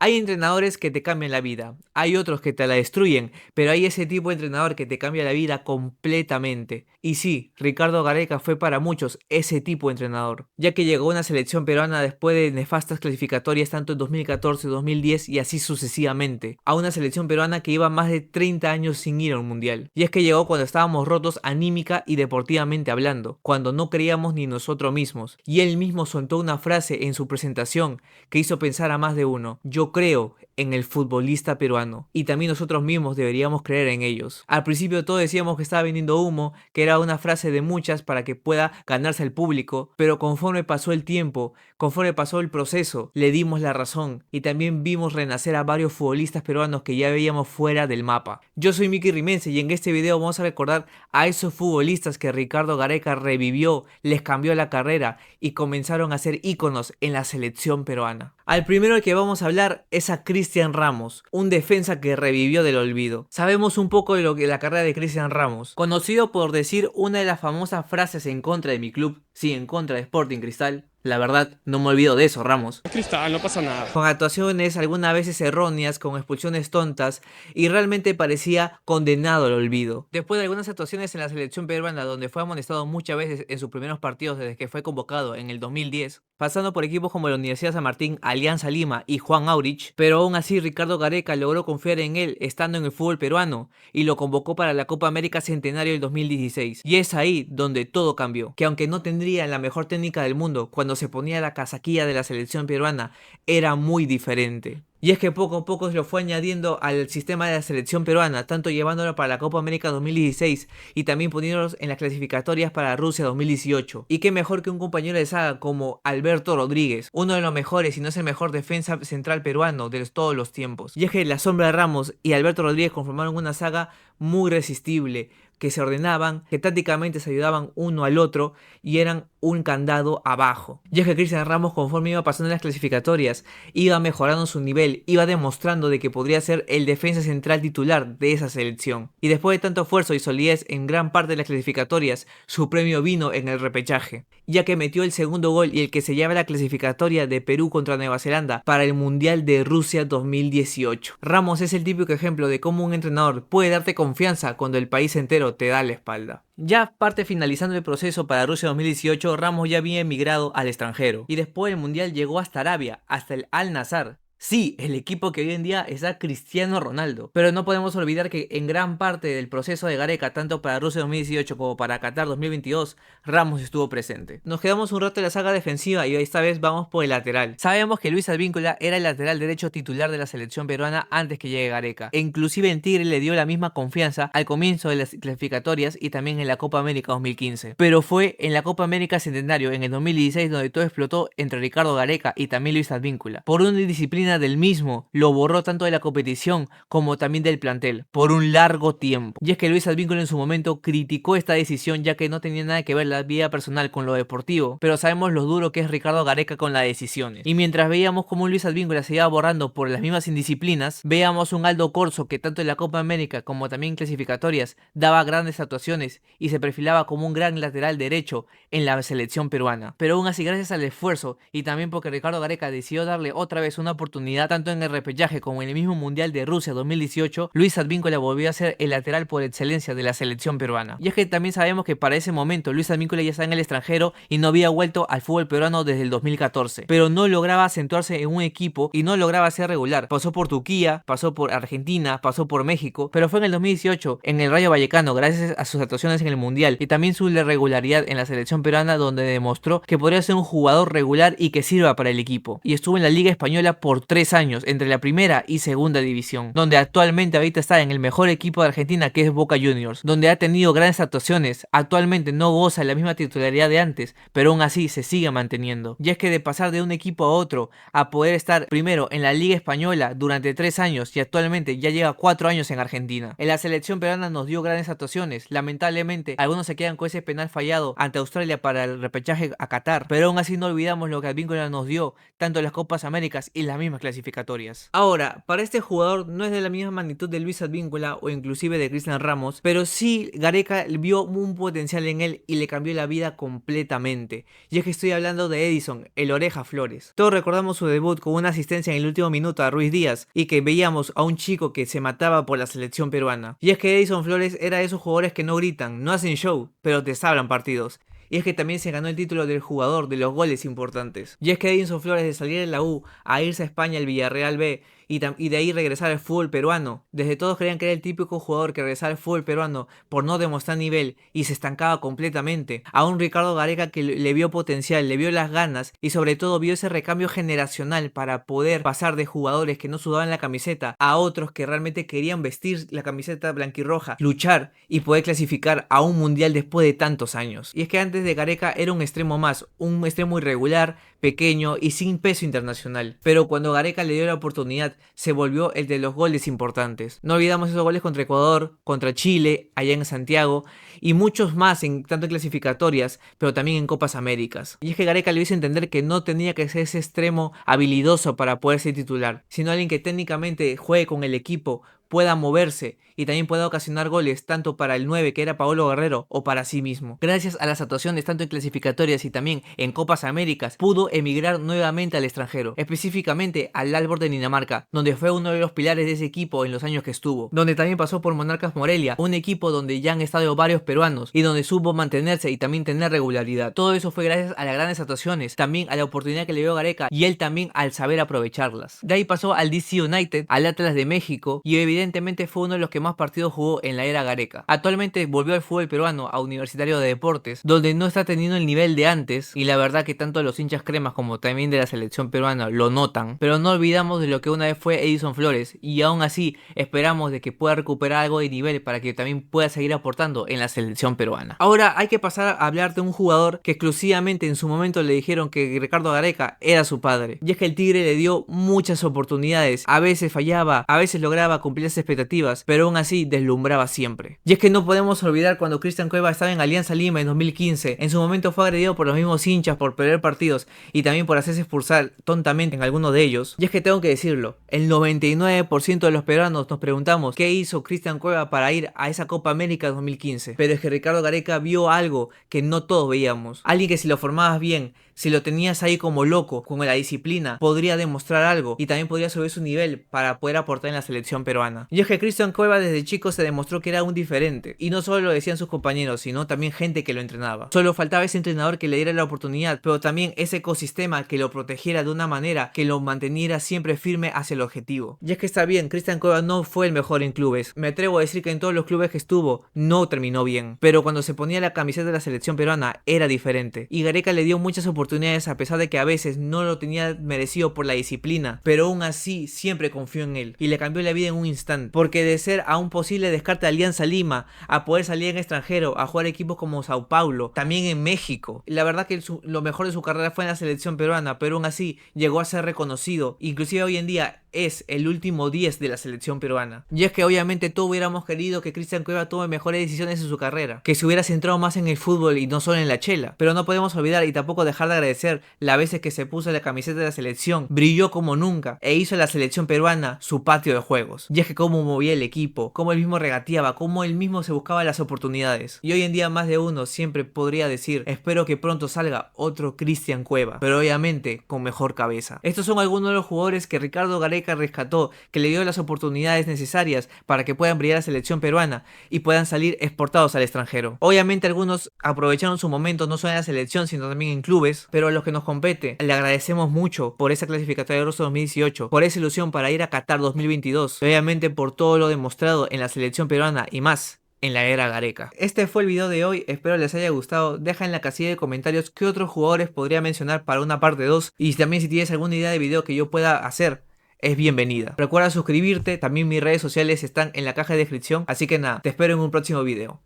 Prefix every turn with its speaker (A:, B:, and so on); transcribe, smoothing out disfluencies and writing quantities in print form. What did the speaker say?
A: Hay entrenadores que te cambian la vida, hay otros que te la destruyen, pero hay ese tipo de entrenador que te cambia la vida completamente. Y sí, Ricardo Gareca fue para muchos ese tipo de entrenador, ya que llegó a una selección peruana después de nefastas clasificatorias tanto en 2014, 2010 y así sucesivamente, a una selección peruana que iba más de 30 años sin ir a un mundial. Y es que llegó cuando estábamos rotos anímica y deportivamente hablando, cuando no creíamos ni nosotros mismos. Y él mismo soltó una frase en su presentación que hizo pensar a más de uno: yo creo en el futbolista peruano y también nosotros mismos deberíamos creer en ellos. Al principio todos decíamos que estaba vendiendo humo, que era una frase de muchas para que pueda ganarse al público, pero conforme pasó el tiempo, conforme pasó el proceso, le dimos la razón y también vimos renacer a varios futbolistas peruanos que ya veíamos fuera del mapa. Yo soy Miki Rimense y en este video vamos a recordar a esos futbolistas que Ricardo Gareca revivió, les cambió la carrera y comenzaron a ser íconos en la selección peruana. Al primero que vamos a hablar es a Cristian Ramos, un defensa que revivió del olvido. Sabemos un poco de lo que la carrera de Cristian Ramos, conocido por decir una de las famosas frases en contra de mi club, sí, en contra de Sporting Cristal. La verdad, no me olvido de eso, Ramos.
B: Cristal, no pasa nada.
A: Con actuaciones algunas veces erróneas, con expulsiones tontas, y realmente parecía condenado al olvido. Después de algunas actuaciones en la selección peruana, donde fue amonestado muchas veces en sus primeros partidos desde que fue convocado en el 2010, pasando por equipos como la Universidad San Martín, Alianza Lima y Juan Aurich, pero aún así Ricardo Gareca logró confiar en él estando en el fútbol peruano y lo convocó para la Copa América Centenario del 2016. Y es ahí donde todo cambió, que aunque no tendría la mejor técnica del mundo, cuando se ponía la casaquilla de la selección peruana, era muy diferente. Y es que poco a poco se lo fue añadiendo al sistema de la selección peruana, tanto llevándolo para la Copa América 2016 y también poniéndolos en las clasificatorias para Rusia 2018. Y qué mejor que un compañero de saga como Alberto Rodríguez, uno de los mejores, si no es el mejor defensa central peruano de todos los tiempos. Y es que la sombra de Ramos y Alberto Rodríguez conformaron una saga muy resistible, que se ordenaban, que tácticamente se ayudaban uno al otro y eran un candado abajo. Y es que Cristian Ramos, conforme iba pasando en las clasificatorias, iba mejorando su nivel, iba demostrando de que podría ser el defensa central titular de esa selección. Y después de tanto esfuerzo y solidez en gran parte de las clasificatorias, su premio vino en el repechaje, ya que metió el segundo gol y el que se llama la clasificatoria de Perú contra Nueva Zelanda para el Mundial de Rusia 2018. Ramos es el típico ejemplo de cómo un entrenador puede darte confianza cuando el país entero te da la espalda. Ya parte finalizando el proceso para Rusia 2018, Ramos ya había emigrado al extranjero y después del mundial llegó hasta Arabia, hasta el Al-Nassr. Sí, el equipo que hoy en día está Cristiano Ronaldo. Pero no podemos olvidar que en gran parte del proceso de Gareca, tanto para Rusia 2018 como para Qatar 2022, Ramos estuvo presente. Nos quedamos un rato en la saga defensiva y esta vez vamos por el lateral. Sabemos que Luis Advíncula era el lateral derecho titular de la selección peruana antes que llegue Gareca. E inclusive en Tigre le dio la misma confianza al comienzo de las clasificatorias y también en la Copa América 2015. Pero fue en la Copa América Centenario en el 2016 donde todo explotó entre Ricardo Gareca y también Luis Advíncula. Por una disciplina del mismo, lo borró tanto de la competición como también del plantel, por un largo tiempo. Y es que Luis Advíncula en su momento criticó esta decisión ya que no tenía nada que ver la vida personal con lo deportivo, pero sabemos lo duro que es Ricardo Gareca con las decisiones. Y mientras veíamos como Luis Advíncula se iba borrando por las mismas indisciplinas, veíamos un Aldo Corso que tanto en la Copa América como también en clasificatorias daba grandes actuaciones y se perfilaba como un gran lateral derecho en la selección peruana. Pero aún así, gracias al esfuerzo y también porque Ricardo Gareca decidió darle otra vez una oportunidad tanto en el repechaje como en el mismo Mundial de Rusia 2018, Luis Advíncula volvió a ser el lateral por excelencia de la selección peruana. Y es que también sabemos que para ese momento Luis Advíncula ya estaba en el extranjero y no había vuelto al fútbol peruano desde el 2014, pero no lograba acentuarse en un equipo y no lograba ser regular. Pasó por Turquía, pasó por Argentina, pasó por México, pero fue en el 2018 en el Rayo Vallecano, gracias a sus actuaciones en el Mundial y también su regularidad en la selección peruana, donde demostró que podría ser un jugador regular y que sirva para el equipo. Y estuvo en la Liga Española por 3 años entre la primera y segunda división, donde actualmente ahorita está en el mejor equipo de Argentina, que es Boca Juniors, donde ha tenido grandes actuaciones. Actualmente no goza de la misma titularidad de antes, pero aún así se sigue manteniendo. Y es que de pasar de un equipo a otro a poder estar primero en la Liga Española durante 3 años y actualmente ya lleva 4 años en Argentina. En la selección peruana nos dio grandes actuaciones. Lamentablemente algunos se quedan con ese penal fallado ante Australia para el repechaje a Qatar, pero aún así no olvidamos lo que Advíncula nos dio tanto en las Copas Américas y las mismas mismas clasificatorias. Ahora, para este jugador no es de la misma magnitud de Luis Advíncula o inclusive de Cristian Ramos, pero sí Gareca vio un potencial en él y le cambió la vida completamente. Y es que estoy hablando de Edison, el Oreja Flores. Todos recordamos su debut con una asistencia en el último minuto a Ruiz Díaz y que veíamos a un chico que se mataba por la selección peruana. Y es que Edison Flores era de esos jugadores que no gritan, no hacen show, pero te sabran partidos. Y es que también se ganó el título del jugador de los goles importantes. Y es que Edison Flores, de salir de la U a irse a España al Villarreal B y de ahí regresar al fútbol peruano, desde todos creían que era el típico jugador que regresaba al fútbol peruano por no demostrar nivel y se estancaba completamente, a un Ricardo Gareca que le vio potencial, le vio las ganas y sobre todo vio ese recambio generacional para poder pasar de jugadores que no sudaban la camiseta a otros que realmente querían vestir la camiseta blanquirroja, luchar y poder clasificar a un mundial después de tantos años. Y es que antes de Gareca era un extremo más, un extremo irregular, pequeño y sin peso internacional, pero cuando Gareca le dio la oportunidad se volvió el de los goles importantes. No olvidamos esos goles contra Ecuador, contra Chile, allá en Santiago y muchos más tanto en clasificatorias, pero también en Copas Américas. Y es que Gareca le hizo entender que no tenía que ser ese extremo habilidoso para poder ser titular, sino alguien que técnicamente juegue con el equipo, pueda moverse y también pueda ocasionar goles tanto para el 9 que era Paolo Guerrero o para sí mismo. Gracias a las actuaciones tanto en clasificatorias y también en Copas Américas pudo emigrar nuevamente al extranjero, específicamente al Aalborg de Dinamarca, donde fue uno de los pilares de ese equipo en los años que estuvo, donde también pasó por Monarcas Morelia, un equipo donde ya han estado varios peruanos y donde supo mantenerse y también tener regularidad. Todo eso fue gracias a las grandes actuaciones, también a la oportunidad que le dio Gareca y él también al saber aprovecharlas. De ahí pasó al DC United, al Atlas de México y evidentemente fue uno de los que más partidos jugó en la era Gareca. Actualmente volvió al fútbol peruano, a Universitario de Deportes, donde no está teniendo el nivel de antes y la verdad que tanto los hinchas cremas como también de la selección peruana lo notan, pero no olvidamos de lo que una vez fue Edison Flores y aún así esperamos de que pueda recuperar algo de nivel para que también pueda seguir aportando en la selección peruana. Ahora hay que pasar a hablar de un jugador que exclusivamente en su momento le dijeron que Ricardo Gareca era su padre, y es que el Tigre le dio muchas oportunidades, a veces fallaba, a veces lograba cumplir las expectativas, pero aún así deslumbraba siempre. Y es que no podemos olvidar cuando Cristian Cueva estaba en Alianza Lima en 2015, en su momento fue agredido por los mismos hinchas por perder partidos y también por hacerse expulsar tontamente en alguno de ellos. Y es que tengo que decirlo, el 99% de los peruanos nos preguntamos qué hizo Cristian Cueva para ir a esa Copa América 2015, pero es que Ricardo Gareca vio algo que no todos veíamos, alguien que si lo formabas bien, si lo tenías ahí como loco, con la disciplina, podría demostrar algo y también podría subir su nivel para poder aportar en la selección peruana. Y es que Cristian Cueva desde chico se demostró que era un diferente, y no solo lo decían sus compañeros, sino también gente que lo entrenaba. Solo faltaba ese entrenador que le diera la oportunidad, pero también ese ecosistema que lo protegiera de una manera que lo manteniera siempre firme hacia el objetivo. Y es que está bien, Cristian Cueva no fue el mejor en clubes. Me atrevo a decir que en todos los clubes que estuvo no terminó bien, pero cuando se ponía la camiseta de la selección peruana era diferente. Y Gareca le dio muchas oportunidades a pesar de que a veces no lo tenía merecido por la disciplina, pero aún así siempre confió en él y le cambió la vida en un instante, porque de ser a un posible descarte de Alianza Lima a poder salir en extranjero a jugar equipos como Sao Paulo, también en México, la verdad que lo mejor de su carrera fue en la selección peruana, pero aún así llegó a ser reconocido, inclusive hoy en día es el último 10 de la selección peruana. Y es que obviamente todos hubiéramos querido que Cristian Cueva tome mejores decisiones en su carrera, que se hubiera centrado más en el fútbol y no solo en la chela, pero no podemos olvidar y tampoco dejar de agradecer las veces que se puso la camiseta de la selección, brilló como nunca e hizo a la selección peruana su patio de juegos. Y es que cómo movía el equipo, cómo él mismo regateaba, cómo él mismo se buscaba las oportunidades. Y hoy en día más de uno siempre podría decir, espero que pronto salga otro Cristian Cueva, pero obviamente con mejor cabeza. Estos son algunos de los jugadores que Ricardo Gareca rescató, que le dio las oportunidades necesarias para que puedan brillar la selección peruana y puedan salir exportados al extranjero. Obviamente algunos aprovecharon su momento no solo en la selección sino también en clubes, pero a los que nos compete le agradecemos mucho por esa clasificatoria de Rusia 2018, por esa ilusión para ir a Qatar 2022, obviamente por todo lo demostrado en la selección peruana y más en la era Gareca. Este fue el video de hoy, espero les haya gustado. Deja en la casilla de comentarios qué otros jugadores podría mencionar para una parte 2 y también si tienes alguna idea de video que yo pueda hacer, es bienvenida. Recuerda suscribirte, también mis redes sociales están en la caja de descripción, así que nada, te espero en un próximo video.